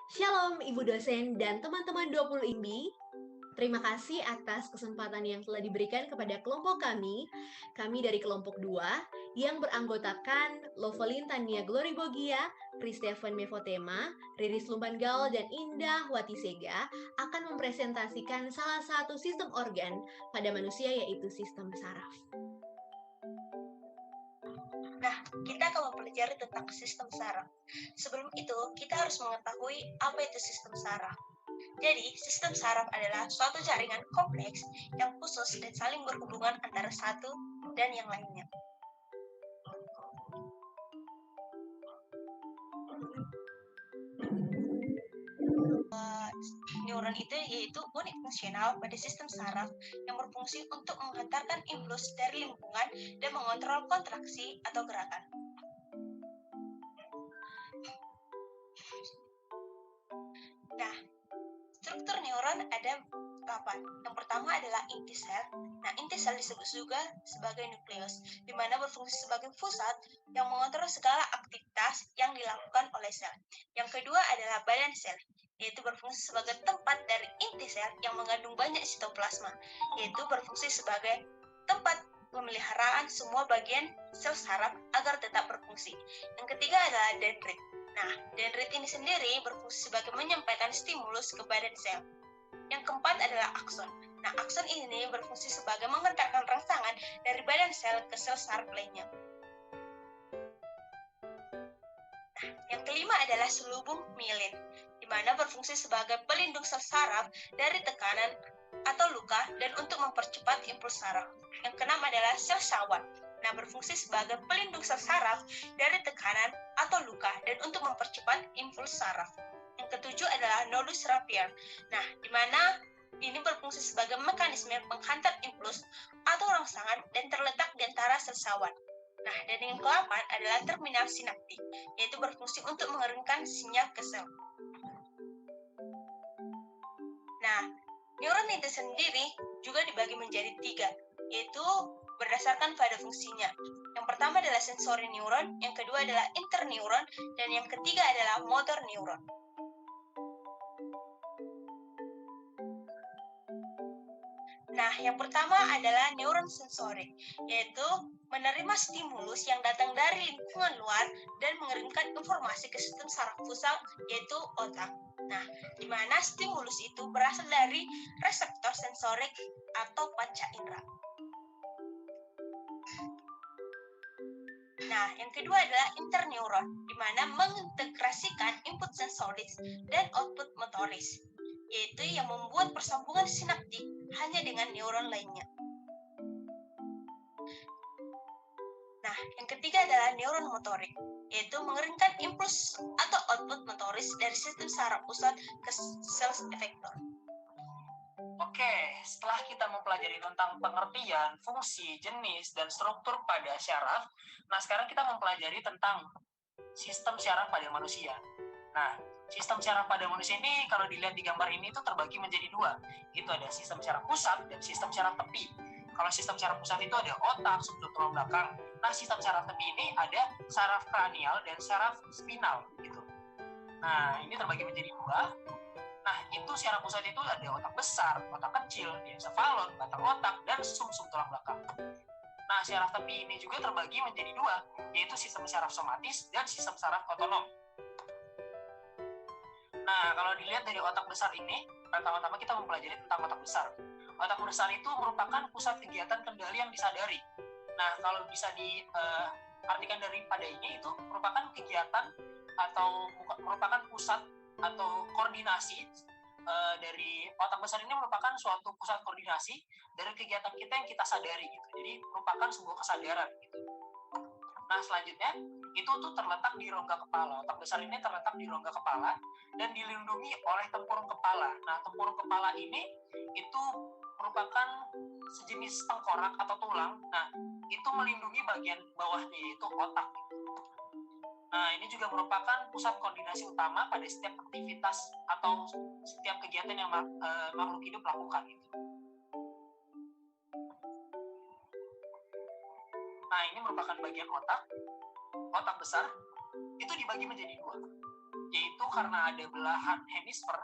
Shalom Ibu dosen dan teman-teman 20 IMBI. Terima kasih atas kesempatan yang telah diberikan kepada kelompok kami. Kami dari kelompok 2 yang beranggotakan Lovelin Tania Glory Bogia, Kristeven Mevotema, Riris Lumbangal, dan Indah Watisega akan mempresentasikan salah satu sistem organ pada manusia yaitu sistem saraf. Nah, kita akan mempelajari tentang sistem saraf. Sebelum itu, kita harus mengetahui apa itu sistem saraf. Jadi, sistem saraf adalah suatu jaringan kompleks yang khusus dan saling berhubungan antara satu dan yang lainnya. Neuron itu yaitu unit fungsional pada sistem saraf yang berfungsi untuk menghantarkan impuls dari lingkungan dan mengontrol kontraksi atau gerakan. Nah, struktur neuron ada 8. Yang pertama adalah inti sel. Nah, inti sel disebut juga sebagai nukleus, di mana berfungsi sebagai pusat yang mengontrol segala aktivitas yang dilakukan oleh sel. Yang kedua adalah badan sel, yaitu berfungsi sebagai tempat dari inti sel yang mengandung banyak sitoplasma, yaitu berfungsi sebagai tempat pemeliharaan semua bagian sel saraf agar tetap berfungsi. Yang ketiga adalah dendrit. Nah, dendrit ini sendiri berfungsi sebagai menyampaikan stimulus ke badan sel. Yang keempat adalah akson. Nah, akson ini berfungsi sebagai mengantarkan rangsangan dari badan sel ke sel saraf lainnya. Nah, yang kelima adalah selubung mielin, di mana berfungsi sebagai pelindung sel saraf dari tekanan atau luka dan untuk mempercepat impuls saraf. Yang keenam adalah sel syawak. Nah, berfungsi sebagai pelindung sel saraf dari tekanan atau luka dan untuk mempercepat impuls saraf. Yang ketujuh adalah nodus Rapier. Nah, di mana ini berfungsi sebagai mekanisme penghantar impuls atau rangsangan dan terletak di antara sel syawak. Nah, dan yang ke-8 adalah terminal sinaptik, yaitu berfungsi untuk mengeringkan sinyal ke sel. Nah, neuron itu sendiri juga dibagi menjadi 3, yaitu berdasarkan pada fungsinya. Yang pertama adalah sensori neuron, yang kedua adalah interneuron, dan yang ketiga adalah motor neuron. Nah, yang pertama adalah neuron sensorik, yaitu menerima stimulus yang datang dari lingkungan luar dan mengirimkan informasi ke sistem saraf pusat, yaitu otak. Nah, di mana stimulus itu berasal dari reseptor sensorik atau panca indera. Nah, yang kedua adalah interneuron, di mana mengintegrasikan input sensoris dan output motoris, yaitu yang membuat persambungan sinaptik hanya dengan neuron lainnya. Nah, yang ketiga adalah neuron motorik, yaitu mengeringkan impuls atau output motoris dari sistem saraf pusat ke sel efektor. Oke, setelah kita mempelajari tentang pengertian, fungsi, jenis, dan struktur pada syaraf, nah sekarang kita mempelajari tentang sistem syaraf pada manusia. Nah, sistem syaraf pada manusia ini kalau dilihat di gambar ini itu terbagi menjadi 2. Itu ada sistem syaraf pusat dan sistem syaraf tepi. Kalau sistem syaraf pusat itu ada otak, struktur tulang belakang. Nah, sistem syaraf tepi ini ada saraf kranial dan saraf spinal gitu. Nah, ini terbagi menjadi 2. Nah, itu syaraf pusat itu ada otak besar, otak kecil, encefalon, batang otak, dan sumsum tulang belakang. Nah, syaraf tepi ini juga terbagi menjadi 2, yaitu sistem syaraf somatis dan sistem syaraf otonom. Nah, kalau dilihat dari otak besar ini, pertama-tama kita mempelajari tentang otak besar. Otak besar itu merupakan pusat kegiatan kendali yang disadari. Nah, kalau bisa diartikan daripada ini, itu merupakan kegiatan atau merupakan pusat atau koordinasi dari otak besar ini merupakan suatu pusat koordinasi dari kegiatan kita yang kita sadari gitu. Jadi merupakan sebuah kesadaran gitu. Nah, selanjutnya itu tuh terletak di rongga kepala. Otak besar ini terletak di rongga kepala dan dilindungi oleh tempurung kepala. Nah, tempurung kepala ini itu merupakan sejenis tengkorak atau tulang. Nah, itu melindungi bagian bawahnya yaitu otak. Nah, ini juga merupakan pusat koordinasi utama pada setiap aktivitas atau setiap kegiatan yang makhluk hidup lakukan. Gitu. Nah, ini merupakan bagian otak besar, itu dibagi menjadi 2, yaitu karena ada belahan hemisfer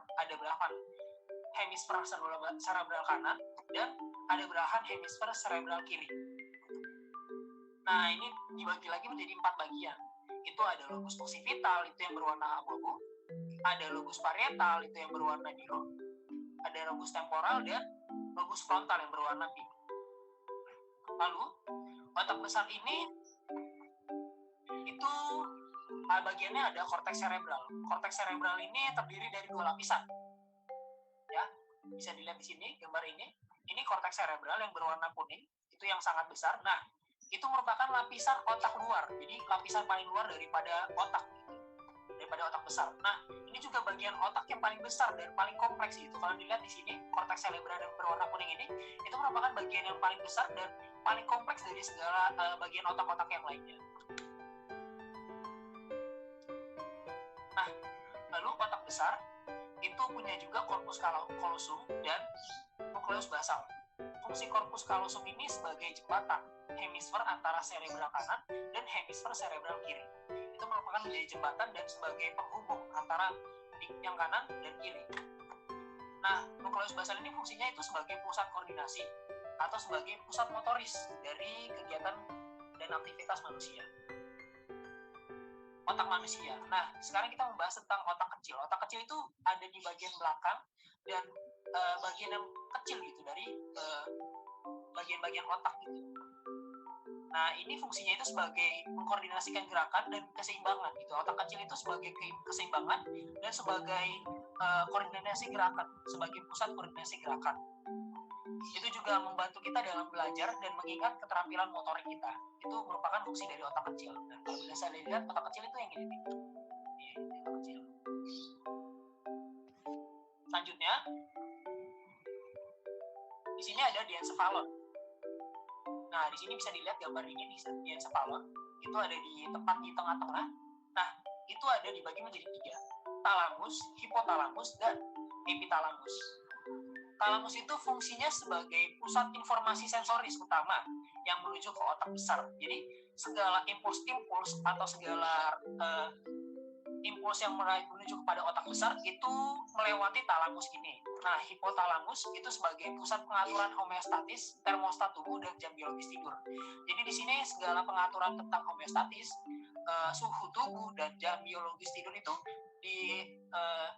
cerebral kanan dan ada belahan hemisfer cerebral kiri. Nah, ini dibagi lagi menjadi 4 bagian. Itu ada lobus occipital, itu yang berwarna abu-abu, ada lobus parietal, itu yang berwarna biru, ada lobus temporal, dan lobus frontal yang berwarna biru. Lalu, otak besar ini itu bagiannya ada korteks cerebral. Korteks cerebral ini terdiri dari 2 lapisan. Ya, bisa dilihat di sini gambar ini. Ini korteks cerebral yang berwarna kuning, itu yang sangat besar. Nah, itu merupakan lapisan otak luar. Jadi lapisan paling luar daripada otak gitu. Daripada otak besar. Nah, ini juga bagian otak yang paling besar dan paling kompleks itu. Kalau dilihat di sini, korteks cerebral yang berwarna kuning ini, itu merupakan bagian yang paling besar dan paling kompleks dari segala bagian otak-otak yang lainnya. Nah, lalu otak besar itu punya juga corpus callosum dan nucleus basal. Fungsi corpus callosum ini sebagai jembatan hemisfer antara cerebral kanan dan hemisfer cerebral kiri. Itu merupakan menjadi jembatan dan sebagai penghubung antara yang kanan dan kiri. Nah, nucleus basal ini fungsinya itu sebagai pusat koordinasi atau sebagai pusat motoris dari kegiatan dan aktivitas manusia. Otak manusia. Nah, sekarang kita membahas tentang otak kecil. Otak kecil itu ada di bagian belakang dan bagian yang kecil gitu dari bagian-bagigian otak gitu. Nah, ini fungsinya itu sebagai mengkoordinasikan gerakan dan keseimbangan gitu. Otak kecil itu sebagai keseimbangan dan sebagai koordinasi gerakan, sebagai pusat koordinasi gerakan. Itu juga membantu kita dalam belajar dan mengingat keterampilan motorik kita. Itu merupakan fungsi dari otak kecil. Dan kalau bisa dilihat, otak kecil itu yang ini. Otak kecil. Selanjutnya, di sini ada diencephalon. Nah, di sini bisa dilihat gambar ini di diencephalon. Itu ada di tempat di tengah-tengah. Nah, itu ada dibagi menjadi 3. Talamus, hipotalamus, dan epitalamus. Talamus itu fungsinya sebagai pusat informasi sensoris utama yang menuju ke otak besar. Jadi segala impuls atau segala impuls yang menuju kepada otak besar itu melewati talamus ini. Nah, hipotalamus itu sebagai pusat pengaturan homeostatis, termostat tubuh, dan jam biologis tidur. Jadi di sini segala pengaturan tentang homeostatis, suhu tubuh, dan jam biologis tidur itu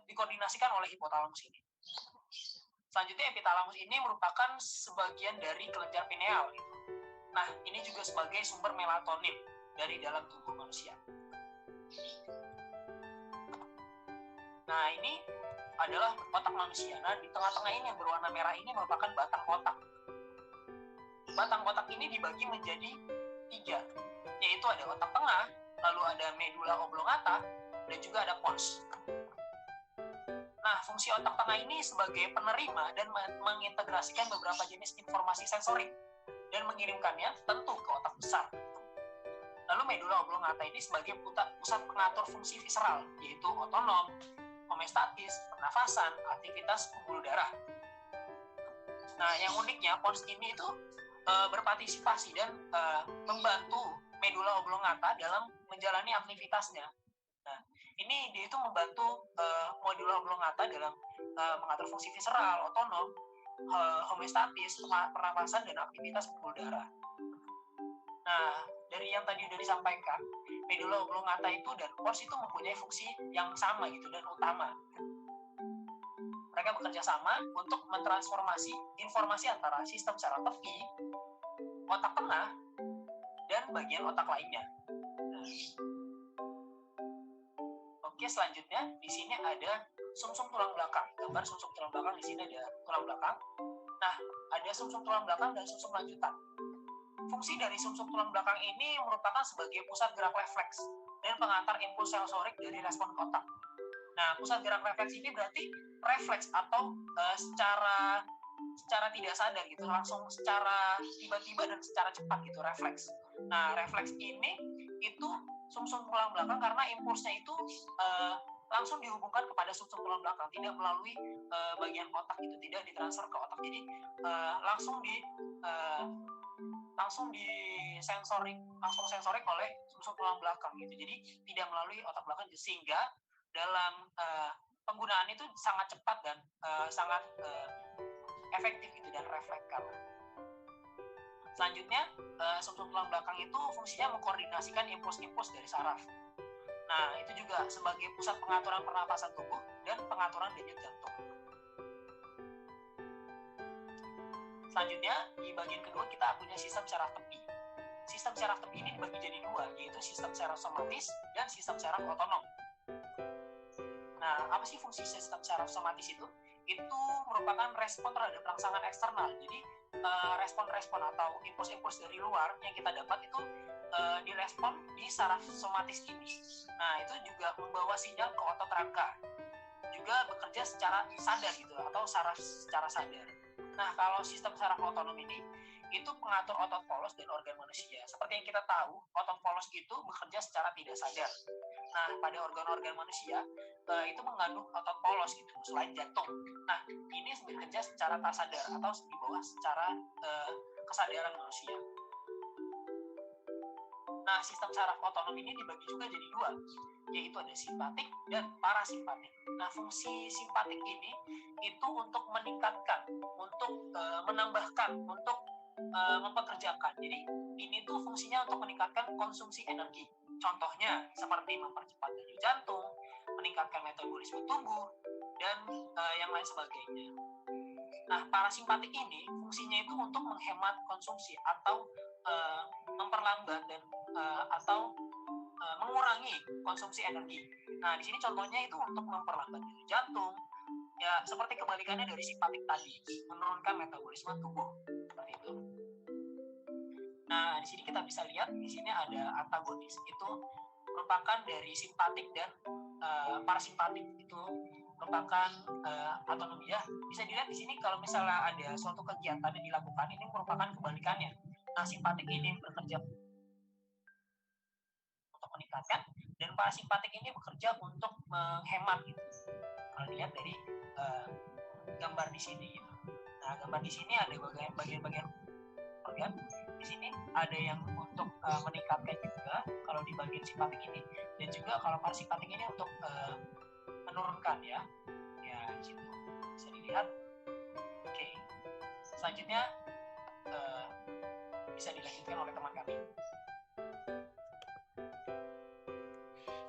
dikoordinasikan oleh hipotalamus ini. Selanjutnya, epitalamus ini merupakan sebagian dari kelenjar pineal. Nah, ini juga sebagai sumber melatonin dari dalam tubuh manusia. Nah, ini adalah otak manusia. Nah, di tengah-tengah ini yang berwarna merah ini merupakan batang otak. Batang otak ini dibagi menjadi 3, yaitu ada otak tengah, lalu ada medulla oblongata, dan juga ada pons. Nah, fungsi otak tengah ini sebagai penerima dan mengintegrasikan beberapa jenis informasi sensorik dan mengirimkannya tentu ke otak besar. Lalu medulla oblongata ini sebagai pusat pengatur fungsi visceral, yaitu otonom, homeostatis, pernafasan, aktivitas pembuluh darah. Nah, yang uniknya pons ini itu berpartisipasi dan membantu medulla oblongata dalam menjalani aktivitasnya. Nah, ini dia itu membantu medulla oblongata dalam mengatur fungsi visceral, otonom, homeostatis, pernapasan, dan aktivitas pembuluh darah. Nah, dari yang tadi sudah disampaikan, medulla oblongata itu dan pons itu mempunyai fungsi yang sama gitu dan utama. Mereka bekerja sama untuk mentransformasi informasi antara sistem saraf tepi, otak tengah, dan bagian otak lainnya. Nah, oke, selanjutnya di sini ada sumsum tulang belakang. Gambar sumsum tulang belakang, di sini ada tulang belakang. Nah, ada sumsum tulang belakang dan sumsum lanjutan. Fungsi dari sumsum tulang belakang ini merupakan sebagai pusat gerak refleks dan pengantar impuls sensorik dari respon otak. Nah, pusat gerak refleks ini berarti refleks atau secara tidak sadar gitu, langsung secara tiba-tiba dan secara cepat gitu, refleks. Nah, refleks ini itu sumsum tulang belakang karena impulsnya itu langsung dihubungkan kepada sumsum tulang belakang, tidak melalui bagian otak gitu, tidak ditransfer ke otak. Jadi langsung sensorik oleh sumsum tulang belakang gitu. Jadi tidak melalui otak belakang, sehingga dalam penggunaan itu sangat cepat dan sangat efektif itu dan reflektif. Selanjutnya, sumsum tulang belakang itu fungsinya mengkoordinasikan impuls-impuls dari saraf. Nah, itu juga sebagai pusat pengaturan pernapasan tubuh dan pengaturan denyut jantung. Selanjutnya, di bagian kedua kita punya sistem saraf tepi. Sistem saraf tepi ini dibagi jadi dua, yaitu sistem saraf somatis dan sistem saraf otonom. Nah, apa sih fungsi sistem saraf somatis itu? Itu merupakan respon terhadap rangsangan eksternal. Jadi, respon-respon atau impuls-impuls dari luar yang kita dapat itu direspon di saraf somatis ini. Nah, itu juga membawa sinyal ke otot rangka. Juga bekerja secara sadar gitu, atau saraf secara sadar. Nah, kalau sistem saraf otonom ini itu pengatur otot polos dan organ manusia. Seperti yang kita tahu, otot polos itu bekerja secara tidak sadar. Nah, pada organ-organ manusia itu mengandung otot polos gitu, selain jantung. Nah, ini bekerja secara tak sadar atau di bawah secara kesadaran manusia. Nah, sistem saraf otonom ini dibagi juga jadi dua, yaitu ada simpatik dan parasimpatik. Nah, fungsi simpatik ini itu untuk meningkatkan, untuk menambahkan, untuk mempekerjakan. Jadi, ini tuh fungsinya untuk meningkatkan konsumsi energi. Contohnya seperti mempercepat denyut jantung, meningkatkan metabolisme tubuh, dan yang lain sebagainya. Nah, parasimpatik ini fungsinya itu untuk menghemat konsumsi atau memperlambat dan atau mengurangi konsumsi energi. Nah, di sini contohnya itu untuk memperlambat denyut jantung, ya seperti kebalikannya dari simpatik tadi, menurunkan metabolisme tubuh seperti itu. Nah, di sini kita bisa lihat di sini ada antagonis, itu merupakan dari simpatik dan parasimpatik, itu merupakan autonomi ya. Bisa dilihat di sini kalau misalnya ada suatu kegiatan yang dilakukan, ini merupakan kebalikannya. Nah, simpatik ini bekerja untuk meningkatkan dan parasimpatik ini bekerja untuk menghemat gitu. Kalau dilihat dari gambar di sini gitu. Nah, gambar di sini ada bagian-bagian organ. Di sini ada yang untuk meningkatkan juga kalau di bagian simpatik ini, dan juga kalau parasimpatik ini untuk menurunkan ya. Ya, di situ bisa dilihat. Oke. Selanjutnya bisa dilanjutkan oleh teman kami.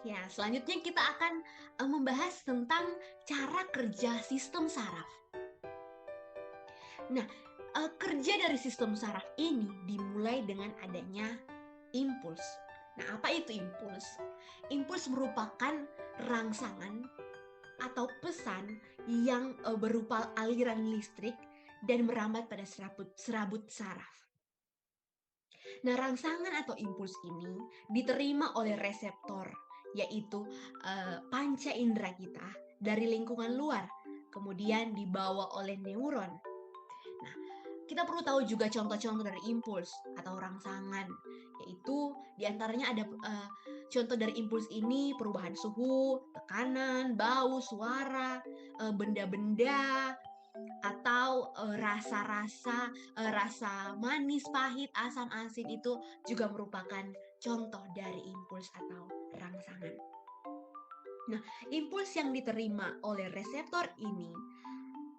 Ya, selanjutnya kita akan membahas tentang cara kerja sistem saraf. Nah, kerja dari sistem saraf ini dimulai dengan adanya impuls. Nah, apa itu impuls? Impuls merupakan rangsangan atau pesan yang berupa aliran listrik dan merambat pada serabut saraf. Nah, rangsangan atau impuls ini diterima oleh reseptor, yaitu panca indera kita dari lingkungan luar, kemudian dibawa oleh neuron. Nah, kita perlu tahu juga contoh-contoh dari impuls atau rangsangan, yaitu diantaranya ada contoh dari impuls ini perubahan suhu, tekanan, bau, suara, benda-benda, atau rasa-rasa, rasa manis, pahit, asam, asin itu juga merupakan contoh dari impuls atau rangsangan. Nah, impuls yang diterima oleh reseptor ini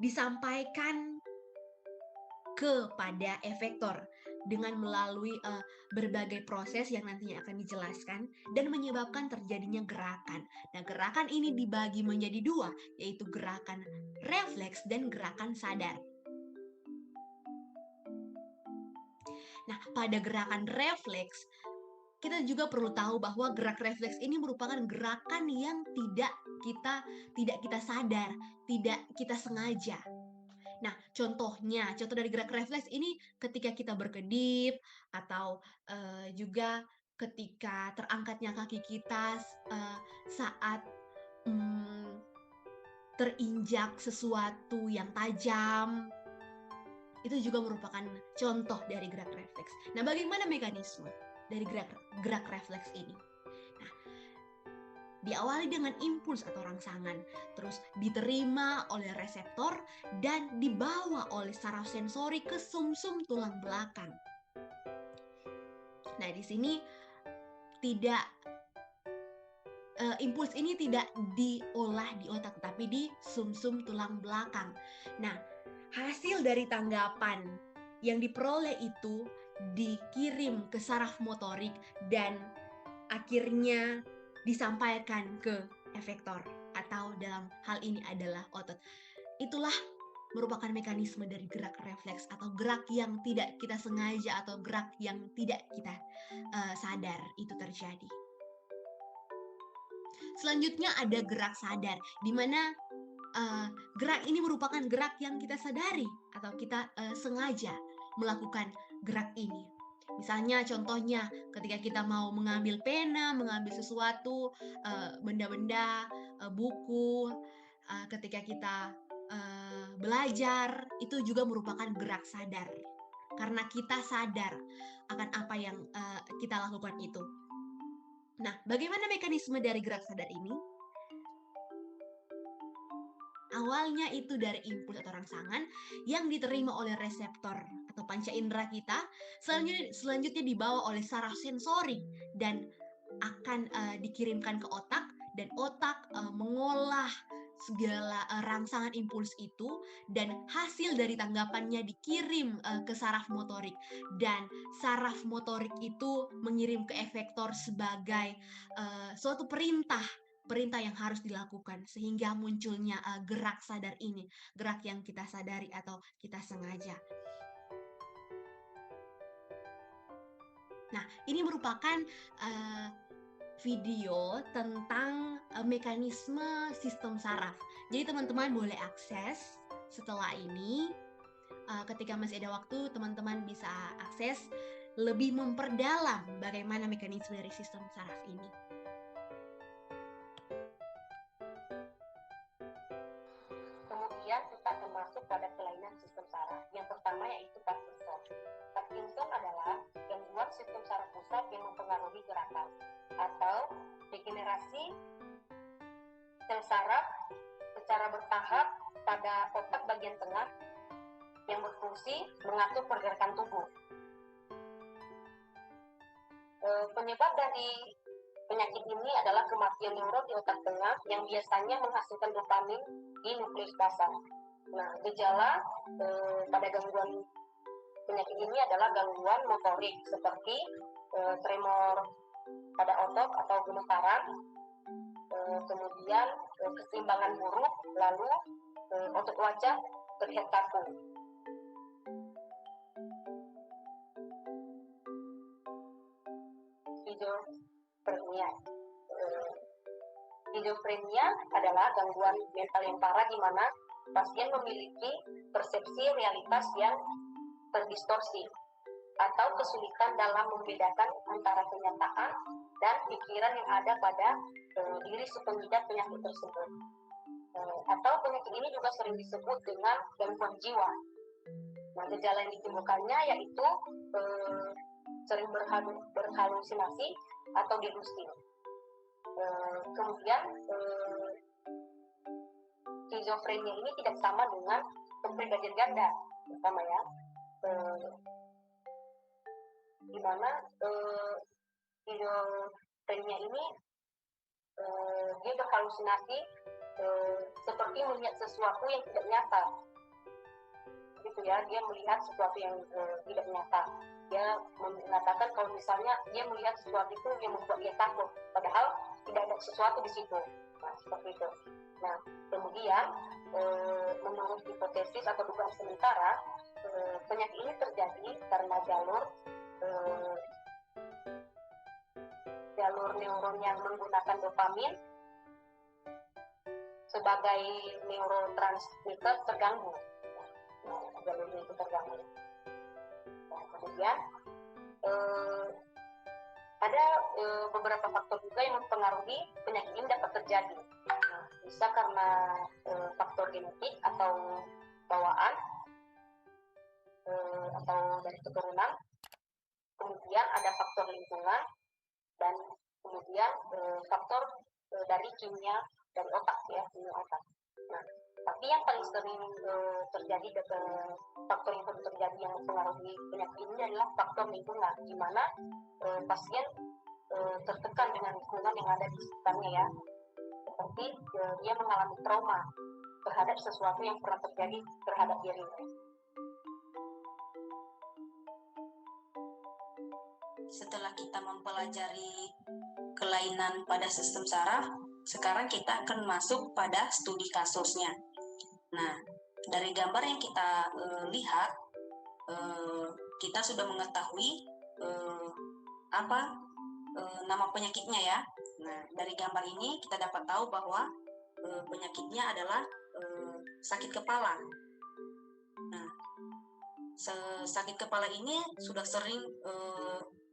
disampaikan kepada efektor dengan melalui berbagai proses yang nantinya akan dijelaskan dan menyebabkan terjadinya gerakan. Nah, gerakan ini dibagi menjadi dua, yaitu gerakan refleks dan gerakan sadar. Nah, pada gerakan refleks, kita juga perlu tahu bahwa gerak refleks ini merupakan gerakan yang tidak kita sadar, tidak kita sengaja. Nah, contoh dari gerak refleks ini ketika kita berkedip atau juga ketika terangkatnya kaki kita saat terinjak sesuatu yang tajam, itu juga merupakan contoh dari gerak refleks. Nah, bagaimana mekanisme dari gerak refleks ini? Nah, diawali dengan impuls atau rangsangan, terus diterima oleh reseptor dan dibawa oleh saraf sensori ke sumsum tulang belakang. Nah, di sini tidak impuls ini tidak diolah di otak, tapi di sumsum tulang belakang. Nah, hasil dari tanggapan yang diperoleh itu dikirim ke saraf motorik dan akhirnya disampaikan ke efektor, atau dalam hal ini adalah otot. Itulah merupakan mekanisme dari gerak refleks atau gerak yang tidak kita sengaja atau gerak yang tidak kita sadar itu terjadi. Selanjutnya ada gerak sadar, di mana gerak ini merupakan gerak yang kita sadari atau kita sengaja melakukan gerak ini. Misalnya contohnya ketika kita mau mengambil pena, mengambil sesuatu, benda-benda, buku, ketika kita belajar, itu juga merupakan gerak sadar. Karena kita sadar akan apa yang kita lakukan itu. Nah, bagaimana mekanisme dari gerak sadar ini? Awalnya itu dari impuls atau rangsangan yang diterima oleh reseptor atau panca indera kita, selanjutnya dibawa oleh saraf sensorik dan akan dikirimkan ke otak, dan otak mengolah segala rangsangan impuls itu, dan hasil dari tanggapannya dikirim ke saraf motorik, dan saraf motorik itu mengirim ke efektor sebagai suatu perintah yang harus dilakukan, sehingga munculnya gerak sadar ini, gerak yang kita sadari atau kita sengaja. Nah, ini merupakan video tentang mekanisme sistem saraf. Jadi teman-teman boleh akses setelah ini. Ketika masih ada waktu, teman-teman bisa akses lebih memperdalam bagaimana mekanisme dari sistem saraf ini. Kemudian kita akan masuk pada kelainan sistem saraf. Yang pertama yaitu Parkinson. Parkinson adalah gangguan sistem saraf pusat yang mempengaruhi gerakan atau degenerasi sel saraf secara bertahap pada otak bagian tengah yang berfungsi mengatur pergerakan tubuh. Penyebab dari penyakit ini adalah kematian neuron di otak tengah yang biasanya menghasilkan dopamin di nukleus basal. Nah, gejala pada gangguan penyakit ini adalah gangguan motorik seperti tremor pada otot atau gemetaran, kemudian keseimbangan buruk, lalu otot wajah terlihat kaku. Schizophrenia. Schizophrenia adalah gangguan mental yang parah di mana pasien memiliki persepsi realitas yang terdistorsi atau kesulitan dalam membedakan antara kenyataan dan pikiran yang ada pada diri sepengidap penyakit tersebut. Atau penyakit ini juga sering disebut dengan gangguan jiwa. Nah, gejala yang ditimbulkannya yaitu sering berhalusinasi atau delusi. Kemudian skizofrenia ini tidak sama dengan kepribadian ganda, pertama ya, di mana skizofrenia ini dia berhalusinasi seperti melihat sesuatu yang tidak nyata, gitu ya, dia melihat sesuatu yang tidak nyata. Dia mengatakan kalau misalnya dia melihat sesuatu itu yang membuat dia takut, padahal tidak ada sesuatu di situ. Nah, seperti itu. Nah, kemudian menurut hipotesis atau dugaan sementara, penyakit ini terjadi karena jalur neuron yang menggunakan dopamin sebagai neurotransmitter terganggu. Nah, jalurnya itu terganggu. Nah, kemudian ada beberapa faktor juga yang mempengaruhi penyakit ini dapat terjadi. Nah, bisa karena faktor genetik atau bawaan atau dari keturunan. Kemudian ada faktor lingkungan dan kemudian faktor dari kimia dari otak ya, kimia otak. Nah, tapi yang paling sering terjadi faktor yang sering terjadi yang mempengaruhi penyakit ini adalah faktor lingkungan, di mana pasien tertekan dengan lingkungan yang ada di sekitarnya ya. Seperti dia mengalami trauma terhadap sesuatu yang pernah terjadi terhadap dirinya. Setelah kita mempelajari kelainan pada sistem saraf, sekarang kita akan masuk pada studi kasusnya. Nah, dari gambar yang kita lihat, kita sudah mengetahui apa nama penyakitnya ya. Nah, dari gambar ini kita dapat tahu bahwa penyakitnya adalah sakit kepala. Nah, sakit kepala ini sudah sering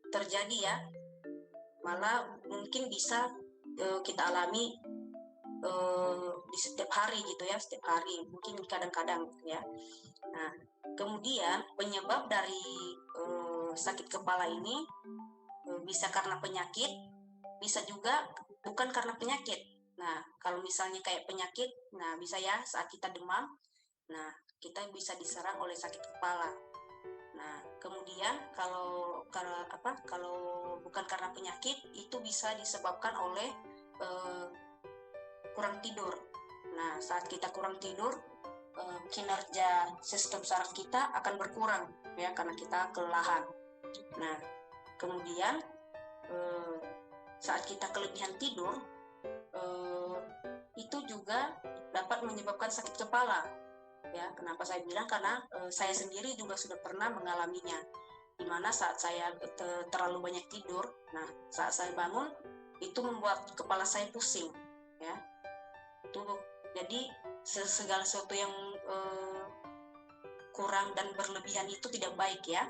terjadi ya, malah mungkin bisa kita alami di setiap hari gitu ya, setiap hari, mungkin kadang-kadang ya. Nah, kemudian penyebab dari sakit kepala ini bisa karena penyakit, bisa juga bukan karena penyakit. Nah, kalau misalnya kayak penyakit, nah bisa ya saat kita demam, nah kita bisa diserang oleh sakit kepala. Nah, kemudian kalau bukan karena penyakit, itu bisa disebabkan oleh kurang tidur. Nah, saat kita kurang tidur, kinerja sistem saraf kita akan berkurang ya, karena kita kelelahan. Nah, kemudian saat kita kelebihan tidur, itu juga dapat menyebabkan sakit kepala. Ya, kenapa saya bilang? Karena saya sendiri juga sudah pernah mengalaminya, di mana saat saya terlalu banyak tidur, nah saat saya bangun itu membuat kepala saya pusing, ya. Itu jadi segala sesuatu yang kurang dan berlebihan itu tidak baik ya.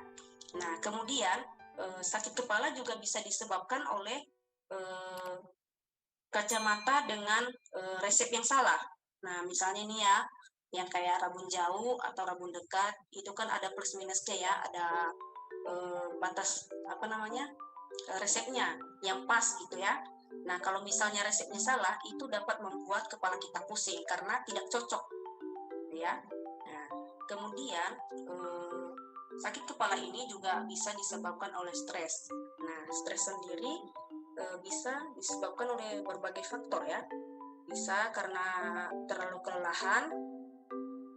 Nah, kemudian sakit kepala juga bisa disebabkan oleh kacamata dengan resep yang salah. Nah, misalnya ini ya, yang kayak rabun jauh atau rabun dekat, itu kan ada plus minusnya ya, ada batas resepnya yang pas gitu ya. Nah, kalau misalnya resepnya salah, itu dapat membuat kepala kita pusing karena tidak cocok ya. Nah, kemudian sakit kepala ini juga bisa disebabkan oleh stres. Nah, stres sendiri bisa disebabkan oleh berbagai faktor ya. Bisa karena terlalu kelelahan,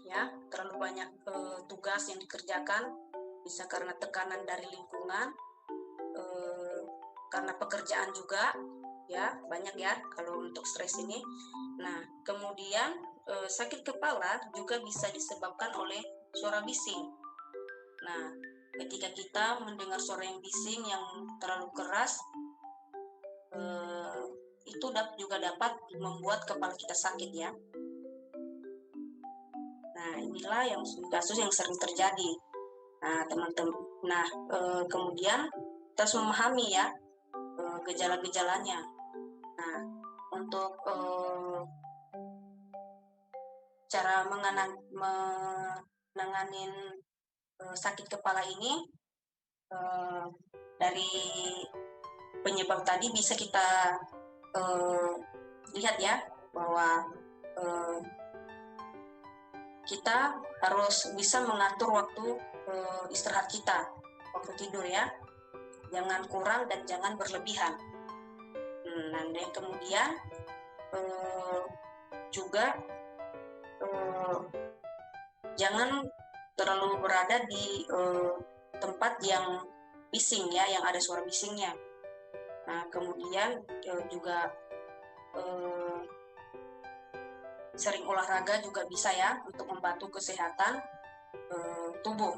ya, terlalu banyak tugas yang dikerjakan, bisa karena tekanan dari lingkungan, karena pekerjaan juga, ya, banyak ya kalau untuk stres ini. Nah, kemudian sakit kepala juga bisa disebabkan oleh suara bising. Nah, ketika kita mendengar suara yang bising yang terlalu keras, itu juga dapat membuat kepala kita sakit ya. Nah, inilah yang kasus yang sering terjadi. Nah, teman-teman. Nah, kemudian kita harus memahami ya gejala-gejalanya. Nah, untuk cara menangani sakit kepala ini, dari penyebab tadi bisa kita lihat ya bahwa kita harus bisa mengatur waktu istirahat kita, waktu tidur ya, jangan kurang dan jangan berlebihan. Nah, dan kemudian juga jangan terlalu berada di tempat yang bising ya, yang ada suara bisingnya. Nah, kemudian juga sering olahraga juga bisa ya untuk membantu kesehatan tubuh.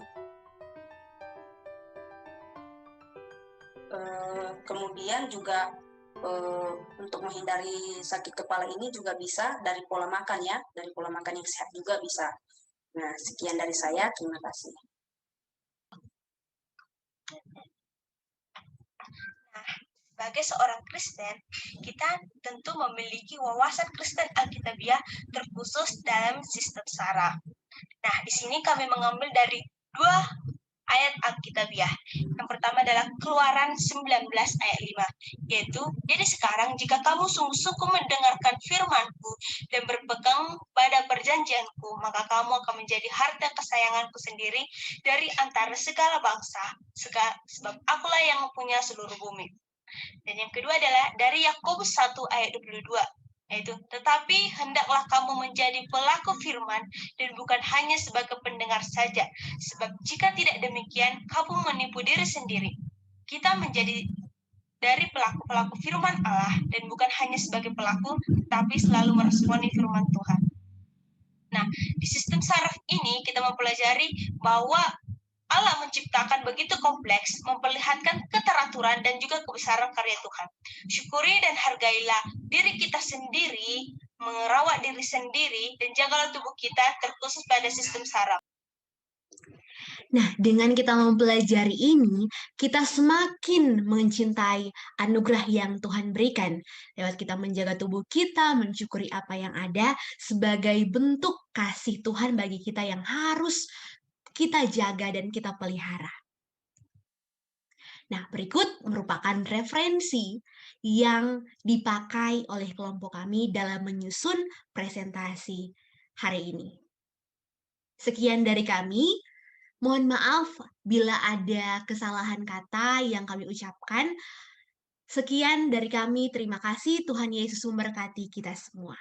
Kemudian juga untuk menghindari sakit kepala ini juga bisa dari pola makan ya, dari pola makan yang sehat juga bisa. Nah, sekian dari saya, terima kasih. Sebagai seorang Kristen, kita tentu memiliki wawasan Kristen Alkitabiah terkhusus dalam sistem saraf. Nah, di sini kami mengambil dari 2 ayat Alkitabiah. Yang pertama adalah Keluaran 19 ayat 5, yaitu, jadi sekarang jika kamu sungguh-sungguh mendengarkan firman-Ku dan berpegang pada perjanjian-Ku, maka kamu akan menjadi harta kesayangan-Ku sendiri dari antara segala bangsa, sebab Akulah yang mempunyai seluruh bumi. Dan yang kedua adalah dari Yakobus 1 ayat 22, yaitu, tetapi hendaklah kamu menjadi pelaku firman dan bukan hanya sebagai pendengar saja, sebab jika tidak demikian, kamu menipu diri sendiri. Kita menjadi dari pelaku-pelaku firman Allah dan bukan hanya sebagai pelaku, tapi selalu meresponi firman Tuhan. Nah, di sistem saraf ini kita mempelajari bahwa Allah menciptakan begitu kompleks, memperlihatkan keteraturan dan juga kebesaran karya Tuhan. Syukuri dan hargailah diri kita sendiri, merawat diri sendiri, dan jagalah tubuh kita terkhusus pada sistem saraf. Nah, dengan kita mempelajari ini, kita semakin mencintai anugerah yang Tuhan berikan. Lewat kita menjaga tubuh kita, mensyukuri apa yang ada sebagai bentuk kasih Tuhan bagi kita yang harus kita jaga dan kita pelihara. Nah, berikut merupakan referensi yang dipakai oleh kelompok kami dalam menyusun presentasi hari ini. Sekian dari kami. Mohon maaf bila ada kesalahan kata yang kami ucapkan. Sekian dari kami. Terima kasih. Tuhan Yesus memberkati kita semua.